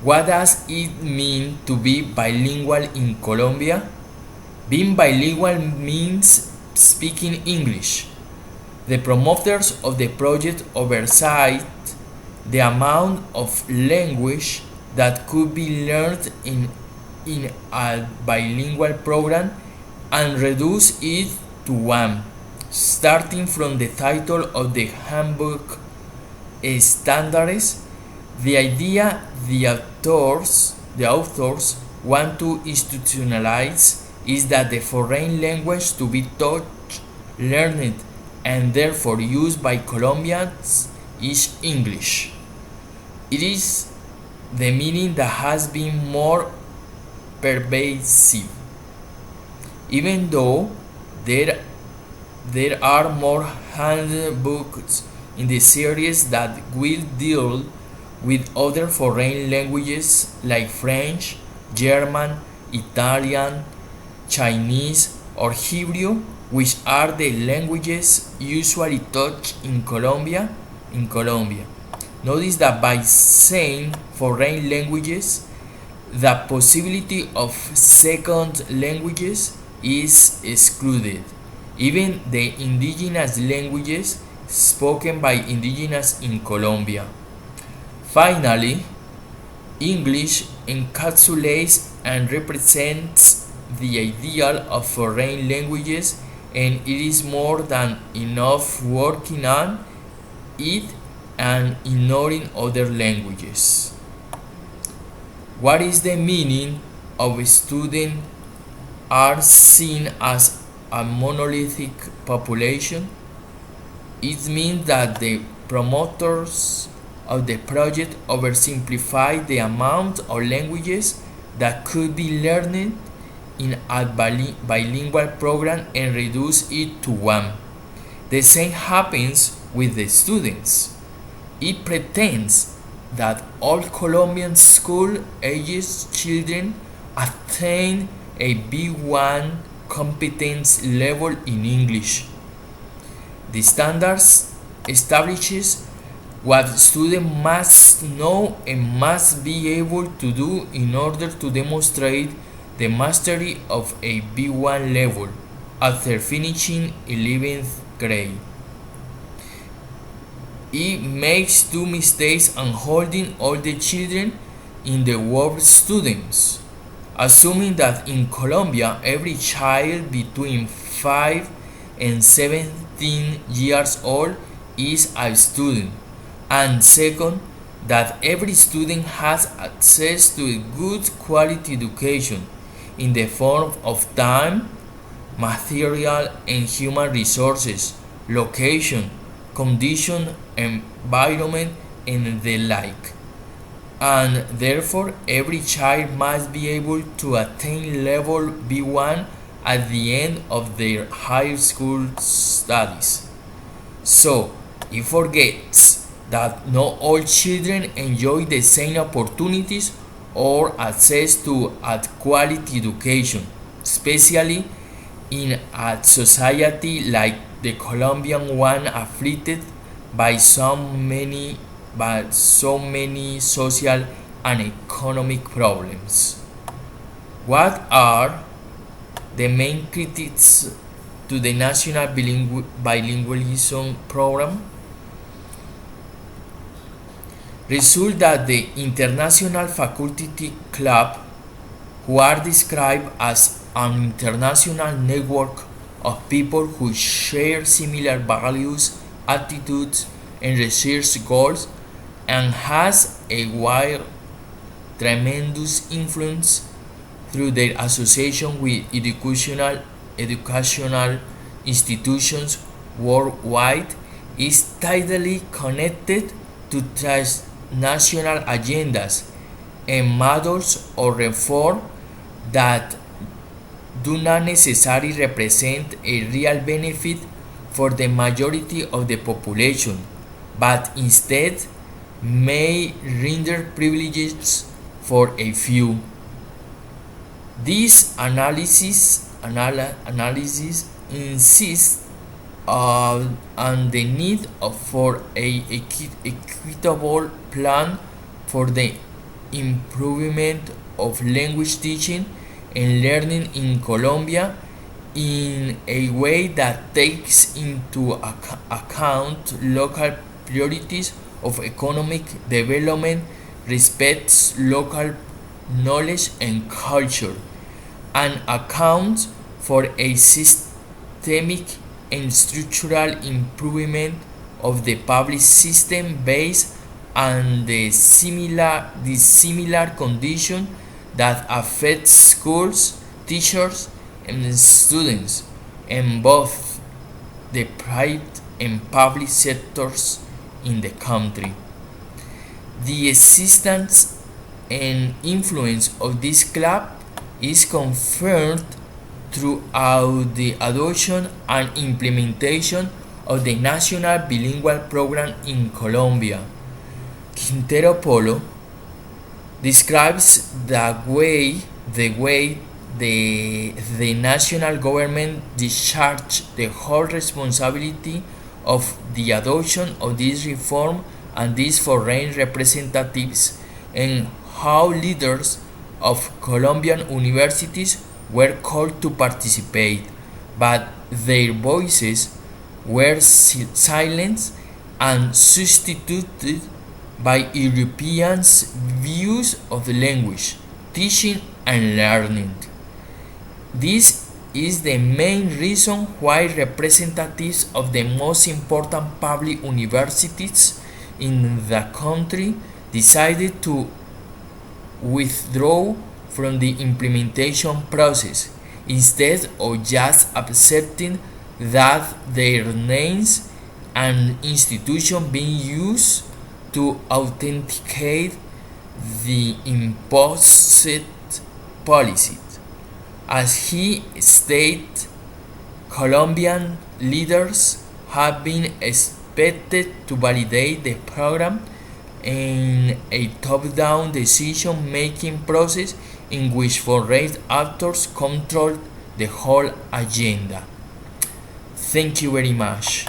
What does it mean to be bilingual in Colombia? Being bilingual means speaking English. The promoters of the project oversight the amount of language that could be learned in a bilingual program and reduce it to one, starting from the title of the handbook standards. The idea the authors want to institutionalize is that the foreign language to be taught, learned, and therefore used by Colombians is English. It is the meaning that has been more pervasive, even though there, there are more handbooks in the series that will deal with other foreign languages like French, German, Italian, Chinese, or Hebrew, which are the languages usually taught in Colombia. Notice that by saying foreign languages, the possibility of second languages is excluded. Even the indigenous languages spoken by indigenous in Colombia. Finally, English encapsulates and represents the ideal of foreign languages, and it is more than enough working on it and ignoring other languages. What is the meaning of students are seen as a monolithic population? It means that the promoters of the project oversimplify the amount of languages that could be learned in a bilingual program and reduce it to one. The same happens with the students. It pretends that all Colombian school-aged children attain a B1 competence level in English. The standards establishes what students must know and must be able to do in order to demonstrate the mastery of a B1 level after finishing 11th grade. It makes two mistakes on holding all the children in the word students, assuming that in Colombia every child between 5 and 17 years old is a student, and second, that every student has access to a good quality education in the form of time, material and human resources, location, condition, environment, and the like. And therefore, every child must be able to attain level B1 at the end of their high school studies. So, it forgets that not all children enjoy the same opportunities or access to a quality education, especially in a society like the Colombian one afflicted by so many social and economic problems. What are the main critics to the national bilingualism program? Result that the International Faculty Club, who are described as an international network of people who share similar values, attitudes, and research goals, and has a wide, tremendous influence through their association with educational institutions worldwide, is tightly connected to transnational agendas and matters of reform that do not necessarily represent a real benefit for the majority of the population, but instead may render privileges for a few. This analysis insists on the need for a equitable plan for the improvement of language teaching and learning in Colombia in a way that takes into account local priorities of economic development, respects local knowledge and culture, and accounts for a systemic and structural improvement of the public system based on the similar condition that affects schools, teachers, and students in both the private and public sectors in the country. The existence and influence of this club is confirmed throughout the adoption and implementation of the National Bilingual Program in Colombia. Quintero Polo describes the national government discharged the whole responsibility of the adoption of this reform and these foreign representatives, and how leaders of Colombian universities were called to participate, but their voices were silenced and substituted by Europeans' views of the language, teaching, and learning. This is the main reason why representatives of the most important public universities in the country decided to withdraw from the implementation process instead of just accepting that their names and institution being used to authenticate the imposed policy. As he stated, Colombian leaders have been expected to validate the program in a top-down decision-making process in which foreign actors control the whole agenda. Thank you very much.